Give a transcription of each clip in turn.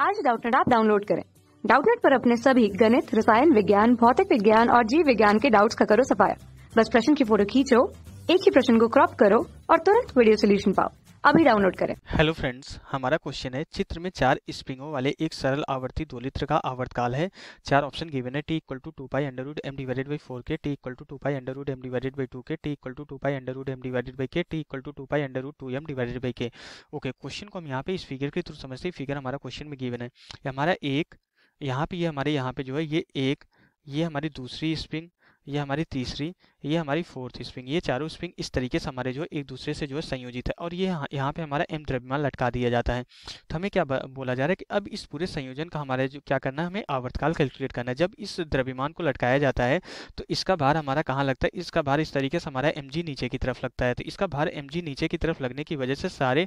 आज Doubtnut app download करें। Doubtnut पर अपने सभी गणित, रसायन विज्ञान, भौतिक विज्ञान और जीव विज्ञान के डाउट्स का करो सफाया। बस प्रश्न की फोटो खींचो, एक ही प्रश्न को क्रॉप करो और तुरंत वीडियो सोल्यूशन पाओ। अभी डाउनलोड करें। हेलो फ्रेंड्स, हमारा क्वेश्चन है चित्र में 4 स्प्रिंगों वाले एक सरल आवर्ती दोलित्र का आवर्तकाल है। 4 ऑप्शन गिवन है, t equal to 2 pi under root m divided by 4k, t equal to 2 pi under root m divided by 2k, t equal to 2 pi under root m divided by k, t equal to 2 pi under root 2m divided by k। Okay, question को हम यहाँ पे इस figure के through समझते हैं। Figure हमारा question में गिवन है, ये हमारा एक, यहाँ पे ये हमारे यहाँ पे जो है ये एक, ये हमारी दूसरी स्प्रिंग, ये हमारी तीसरी, ये हमारी फोर्थ स्प्रिंग, ये चारों स्प्रिंग इस तरीके से हमारे जो है एक दूसरे से जो है संयोजित है और ये यहाँ पे हमारा m द्रव्यमान लटका दिया जाता है। तो हमें क्या बोला जा रहा है कि अब इस पूरे संयोजन का हमारे जो क्या करना है, हमें आवर्तकाल कैलकुलेट करना है। जब इस द्रव्यमान को लटकाया जाता है तो इसका भार हमारा कहाँ लगता है, इसका भार इस तरीके से हमारा mg नीचे की तरफ लगता है। तो इसका भार mg नीचे की तरफ लगने की वजह से सारे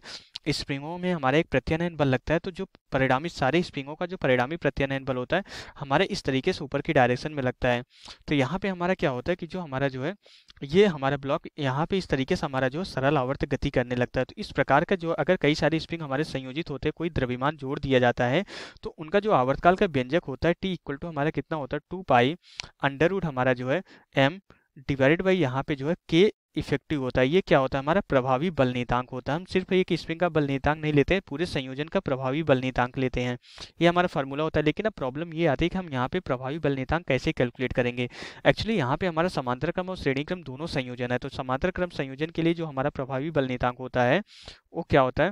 स्प्रिंगों में हमारा एक प्रत्यानयन बल लगता है। तो जो परिणामी सारे स्प्रिंगों का जो परिणामी प्रत्यानयन बल होता है हमारे इस तरीके से ऊपर की डायरेक्शन में लगता है। तो यहाँ पे हमारा क्या होता है कि जो हमारा जो है ये हमारा ब्लॉक यहाँ पे इस तरीके से हमारा जो सरल आवर्त गति करने लगता है। तो इस प्रकार का जो अगर कई सारे स्प्रिंग हमारे संयोजित होते हैं, कोई द्रव्यमान जोड़ दिया जाता है तो उनका जो आवर्तकाल का व्यंजक होता है t इक्वल टू हमारा कितना होता है 2 पाई अंडर रूट हमारा जो है m डिवाइडेड बाई यहाँ पे जो है k इफेक्टिव होता है। ये क्या होता है, हमारा प्रभावी बल नियतांक होता है। हम सिर्फ एक स्प्रिंग का बल नियतांक नहीं लेते हैं, पूरे संयोजन का प्रभावी बल नियतांक लेते हैं। ये हमारा फार्मूला होता है। लेकिन अब प्रॉब्लम ये आती है कि हम यहाँ पे प्रभावी बल नियतांक कैसे कैलकुलेट करेंगे। एक्चुअली यहाँ पे हमारा समांतर क्रम और श्रेणी क्रम दोनों संयोजन है। तो समांतर क्रम संयोजन के लिए जो हमारा प्रभावी बल नियतांक होता है वो क्या होता है,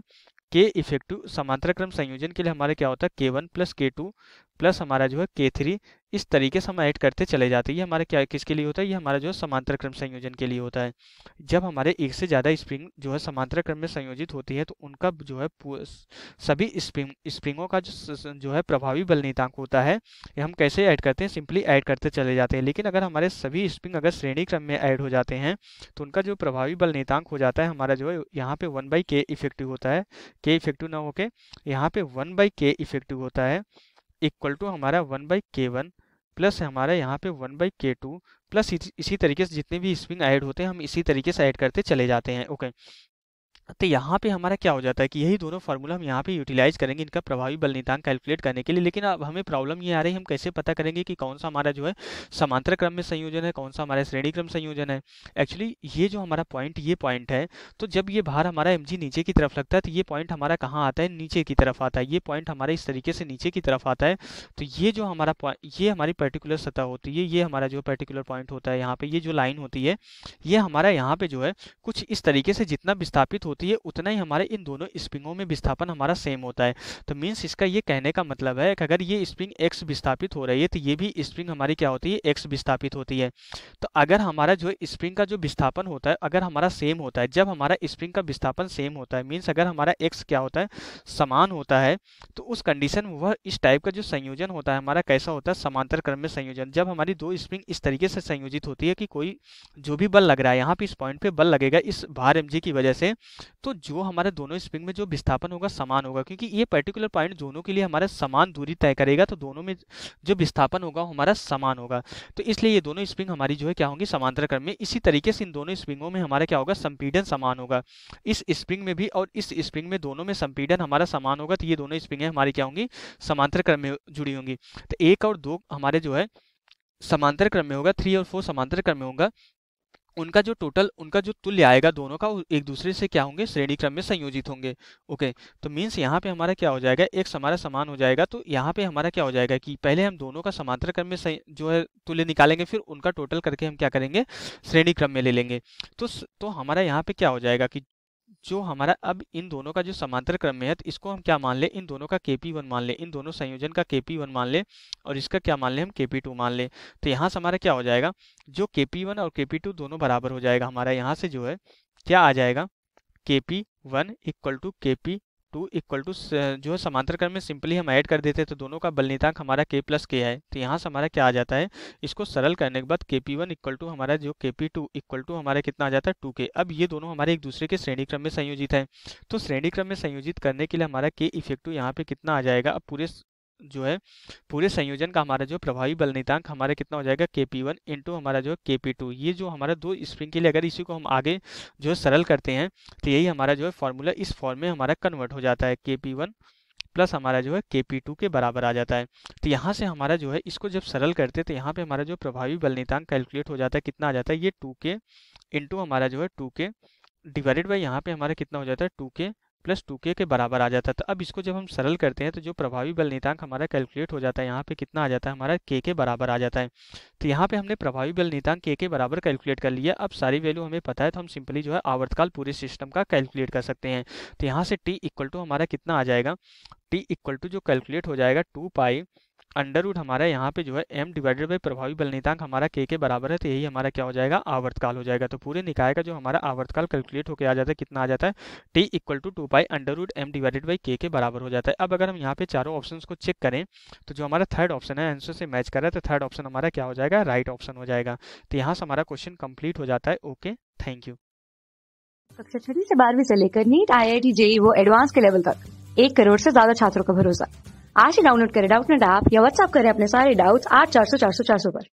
के इफेक्टिव। समांतर क्रम संयोजन के लिए हमारे क्या होता है k1 प्लस k2 प्लस हमारा जो है k3, इस तरीके से हम ऐड करते चले जाते हैं। ये हमारे क्या किसके लिए होता है, ये हमारा जो है समांतर क्रम संयोजन के लिए होता है। जब हमारे एक से ज़्यादा स्प्रिंग जो है समांतर क्रम में संयोजित होती है तो उनका जो है सभी स्प्रिंगों का जो है प्रभावी बल नियतांक होता है, ये हम कैसे ऐड करते हैं, सिंपली ऐड करते चले जाते हैं। लेकिन अगर हमारे सभी स्प्रिंग अगर श्रेणी क्रम में ऐड हो जाते हैं तो उनका जो प्रभावी बल नियतांक हो जाता है हमारा जो है यहाँ पे 1/k इफेक्टिव होता है। k इफेक्टिव ना होके यहाँ पे 1/k इफेक्टिव होता है, इक्वल टू हमारा 1/k1 प्लस हमारा यहाँ पे 1/k2 प्लस इसी तरीके से जितने भी स्प्रिंग ऐड होते हैं हम इसी तरीके से ऐड करते चले जाते हैं। ओके, तो यहाँ पे हमारा क्या हो जाता है कि यही दोनों फार्मूला हम यहाँ पे यूटिलाइज करेंगे इनका प्रभावी बल नियतांक कैलकुलेट करने के लिए। लेकिन अब हमें प्रॉब्लम ये आ रही है, हम कैसे पता करेंगे कि कौन सा हमारा जो है समांतर क्रम में संयोजन है, कौन सा हमारा श्रेणी क्रम संयोजन है। एक्चुअली ये जो हमारा पॉइंट, ये पॉइंट है, तो जब ये भार हमारा mg नीचे की तरफ लगता है तो ये पॉइंट हमारा कहाँ आता है, नीचे की तरफ आता है। ये पॉइंट हमारा इस तरीके से नीचे की तरफ आता है। तो ये जो हमारा ये हमारी पर्टिकुलर सतह होती है, ये हमारा जो पर्टिकुलर पॉइंट होता है यहाँ पे, ये जो लाइन होती है ये हमारा यहाँ पे जो है कुछ इस तरीके से जितना विस्थापित होती है उतना ही हमारे इन दोनों स्प्रिंगों में विस्थापन हमारा सेम होता है। तो मीन्स इसका ये कहने का मतलब है कि अगर ये स्प्रिंग x विस्थापित हो रही है तो ये भी स्प्रिंग हमारी क्या होती है, x विस्थापित होती है। तो अगर हमारा जो स्प्रिंग का जो विस्थापन होता है अगर हमारा सेम होता है, जब हमारा स्प्रिंग का विस्थापन सेम होता है, मीन्स अगर हमारा x क्या होता है, समान होता है, तो उस कंडीशन में वह इस टाइप का जो संयोजन होता है हमारा कैसा होता है, समांतर क्रम में संयोजन। जब हमारी दो स्प्रिंग इस तरीके से संयोजित होती है कि कोई जो भी बल लग रहा है यहाँ पे इस पॉइंट पे बल लगेगा इस भार mg की वजह से, तो जो हमारे दोनों स्प्रिंग में जो विस्थापन होगा समान होगा, क्योंकि ये पर्टिकुलर पॉइंट दोनों के लिए हमारा समान दूरी तय करेगा। तो दोनों में जो विस्थापन होगा हमारा समान होगा। तो इसलिए ये दोनों स्प्रिंग हमारी जो है क्या होंगी, समांतर क्रम में। इसी तरीके से इन दोनों स्प्रिंगों में हमारा क्या होगा, संपीड़न समान होगा। इस स्प्रिंग में भी और इस स्प्रिंग में दोनों में संपीड़न हमारा समान होगा। तो ये दोनों स्प्रिंगें हमारी क्या होंगी, समांतर क्रम में जुड़ी होंगी। तो 1 और 2 हमारे जो है समांतर क्रम में होगा, 3 और 4 समांतर क्रम में होगा। उनका जो टोटल, उनका जो तुल्य आएगा दोनों का, एक दूसरे से क्या होंगे, श्रेणी क्रम में संयोजित होंगे। ओके, तो मीन्स यहाँ पे हमारा क्या हो जाएगा, x हमारा समान हो जाएगा। तो यहाँ पे हमारा क्या हो जाएगा कि पहले हम दोनों का समांतर क्रम में जो है तुल्य निकालेंगे, फिर उनका टोटल करके हम क्या करेंगे, श्रेणी क्रम में ले लेंगे। तो हमारा यहाँ पे क्या हो जाएगा कि जो हमारा अब इन दोनों का जो समांतर क्रम में है तो इसको हम क्या मान ले, इन दोनों का kp1 मान ले, इन दोनों संयोजन का kp1 मान ले और इसका क्या मान ले, हम kp2 मान ले। तो यहाँ से हमारा क्या हो जाएगा, जो kp1 और kp2 दोनों बराबर हो जाएगा। हमारा यहाँ से जो है क्या आ जाएगा, kp1 equal to kp2 equal to जो है समांतर क्रम में सिंपली हम ऐड कर देते हैं तो दोनों का बल नियतांक हमारा k प्लस k है। तो यहाँ से हमारा क्या आ जाता है, इसको सरल करने के बाद kp1 इक्वल टू हमारा जो kp2 इक्वल टू हमारा कितना आ जाता है 2k। अब ये दोनों हमारे एक दूसरे के श्रेणी क्रम में संयोजित है। तो श्रेणी क्रम में संयोजित करने के लिए हमारा k इफेक्टिव यहाँ पे कितना आ जाएगा, अब जो है पूरे संयोजन का हमारा जो प्रभावी बल नियतांक हमारा कितना हो जाएगा, kp1 इंटू हमारा जो है kp2। ये जो हमारा दो स्प्रिंग के लिए अगर इसी को हम आगे जो है सरल करते हैं तो यही हमारा जो है फॉर्मूला इस फॉर्म में हमारा कन्वर्ट हो जाता है, kp1 प्लस हमारा जो है KP2 के बराबर आ जाता है। तो यहाँ से हमारा जो है इसको जब सरल करते हैं तो यहाँ पे हमारा जो प्रभावी बल नियतांक कैलकुलेट हो जाता है, कितना आ जाता है, ये 2K इंटू हमारा जो है 2K डिवाइडेड बाई यहाँ पे हमारा कितना हो जाता है 2K प्लस 2K के बराबर आ जाता है। तो अब इसको जब हम सरल करते हैं तो जो प्रभावी बल नियतांक हमारा कैलकुलेट हो जाता है यहाँ पे कितना आ जाता है, हमारा K के बराबर आ जाता है। तो यहाँ पे हमने प्रभावी बल नियतांक K के बराबर कैलकुलेट कर लिया। अब सारी वैल्यू हमें पता है तो हम सिंपली जो है आवर्तकाल पूरे सिस्टम का कैलकुलेट कर सकते हैं। तो यहाँ से T इक्वल टू हमारा कितना आ जाएगा, T इक्वल टू जो कैलकुलेट हो जाएगा 2 पाई अंडर रूट हमारा यहाँ पे जो है m डिवाइडेड बाई प्रभावी बल नियतांक हमारा K के बराबर है, तो यही हमारा क्या हो जाएगा, आवर्तकाल हो जाएगा। तो पूरे निकाय का जो हमारा आवर्तकाल कैलकुलेट होकर आ जाता है, कितना आ जाता है, T equal to 2 pi under root m divided by K के बराबर हो जाता है। अब अगर हम यहाँ पे चारों ऑप्शन को चेक करें तो जो हमारा थर्ड ऑप्शन है आंसर से मैच कर रहा है, तो थर्ड ऑप्शन हमारा क्या हो जाएगा, राइट ऑप्शन हो जाएगा। तो यहाँ से हमारा क्वेश्चन कंप्लीट हो जाता है। Okay, thank you. कक्षा 6वीं से 12वीं से लेकर नीट, IIT, JEE वो एडवांस के लेवल तक 1 करोड़ से ज्यादा छात्रों का भरोसा। आज ही डाउनलोड करें डाउटनेट ऐप या व्हाट्सएप करें अपने सारे डाउट्स 8400 400 400 पर।